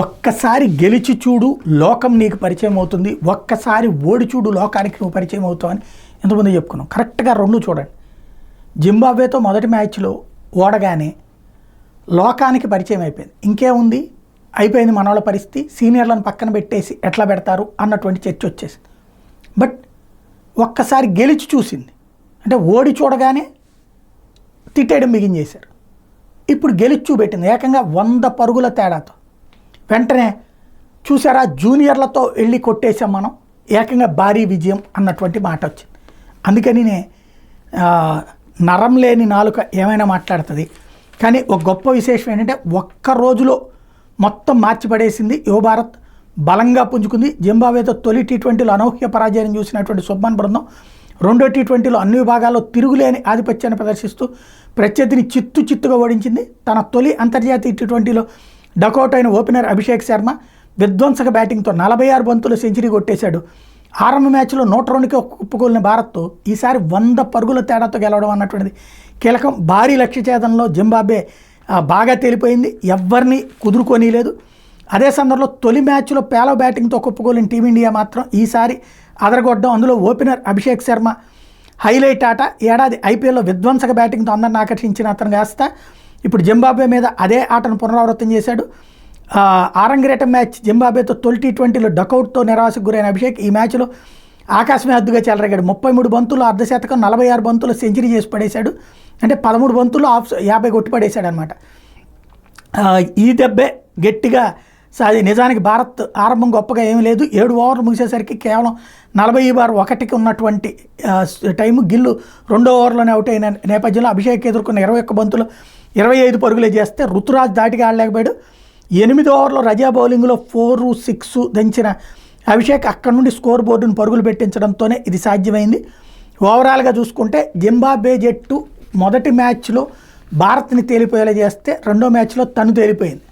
ఒక్కసారి గెలిచి చూడు లోకం నీకు పరిచయం అవుతుంది, ఒక్కసారి ఓడి చూడు లోకానికి నువ్వు పరిచయం అవుతావు అని ఎంతమంది చెప్పుకున్నాం. కరెక్ట్గా రెండు చూడండి. జింబాబ్వేతో మొదటి మ్యాచ్లో ఓడగానే లోకానికి పరిచయం అయిపోయింది. ఇంకేముంది, అయిపోయింది మనోళ్ళ పరిస్థితి, సీనియర్లను పక్కన పెట్టేసి ఎట్లా పెడతారు అన్నటువంటి చర్చ వచ్చేసింది. బట్ ఒక్కసారి గెలిచి చూసింది, అంటే ఓడి చూడగానే తిట్టేయడం బిగించేశారు. ఇప్పుడు గెలిచి చూపెట్టింది ఏకంగా 100 పరుగుల తేడాతో. వెంటనే చూసారా జూనియర్లతో వెళ్ళి కొట్టేసాం మనం, ఏకంగా భారీ విజయం అన్నటువంటి మాట వచ్చింది. అందుకని నరం లేని నాలుక ఏమైనా మాట్లాడుతుంది. కానీ ఒక గొప్ప విశేషం ఏంటంటే ఒక్క రోజులో మొత్తం మార్చి పడేసింది. యువభారత్ బలంగా పుంజుకుంది. జింబాబ్వేతో తొలి టీ20లో అనూహ్య పరాజయం చూసినటువంటి సుబ్మన్ బృందం రెండో టీ20లో అన్ని విభాగాల్లో తిరుగులేని ఆధిపత్యాన్ని ప్రదర్శిస్తూ ప్రత్యర్థిని చిత్తుగా ఓడించింది. తన తొలి అంతర్జాతీయ టీ20లో డకౌట్ అయిన ఓపెనర్ అభిషేక్ శర్మ విధ్వంసక బ్యాటింగ్తో 46 బంతులు సెంచరీ కొట్టేశాడు. ఆరంభ మ్యాచ్లో 102కి ఒప్పుకోలిన భారత్తో ఈసారి 100 పరుగుల తేడాతో గెలవడం అన్నటువంటిది కీలకం. భారీ లక్ష్య ఛేదనలో జింబాబ్వే బాగా తేలిపోయింది, ఎవ్వరిని కుదురుకోనీలేదు. అదే సందర్భంలో తొలి మ్యాచ్లో పేలవ బ్యాటింగ్తో ఒప్పుకోలేని టీమిండియా మాత్రం ఈసారి అదరగొట్టడం. అందులో ఓపెనర్ అభిషేక్ శర్మ హైలైట్ ఆట. ఏడాది ఐపీఎల్లో విధ్వంసక బ్యాటింగ్తో అందరిని ఆకర్షించిన అతను కాస్త ఇప్పుడు జింబాబ్వే మీద అదే ఆటను పునరావృతం చేశాడు. ఆరంగరేటం మ్యాచ్ జింబాబ్వేతో తొలి టీ20లో డకౌట్తో నిరాశకు గురైన అభిషేక్ ఈ మ్యాచ్లో ఆకాశమే హద్దుగా చెలరేగాడు. 33 బంతులు అర్ధశతకం, 46 బంతులు సెంచరీ చేసి పడేశాడు. అంటే 13 బంతులు 50 కొట్టి పడేశాడు అనమాట. ఈ దెబ్బే గట్టిగా నిజానికి భారత్ ఆరంభం గొప్పగా ఏమీ లేదు. 7 ఓవర్లు ముగిసేసరికి కేవలం 40/1కి ఉన్నటువంటి టైము. గిల్లు 2వ ఓవర్లోనే అవుట్ అయిన నేపథ్యంలో అభిషేక్ ఎదుర్కొన్న 21 బంతులు 25 పరుగులే చేస్తే రుతురాజ్ దాటిగా ఆడలేకపోయాడు. 8వ ఓవర్లో రజా బౌలింగ్లో 4, 6 దంచిన అభిషేక్ అక్కడి నుండి స్కోర్ బోర్డును పరుగులు పెట్టించడంతోనే ఇది సాధ్యమైంది. ఓవరాల్గా చూసుకుంటే జింబాబ్వే జట్టు మొదటి మ్యాచ్లో భారత్ని తేలిపోయేలా చేస్తే రెండో మ్యాచ్లో తను తేలిపోయింది.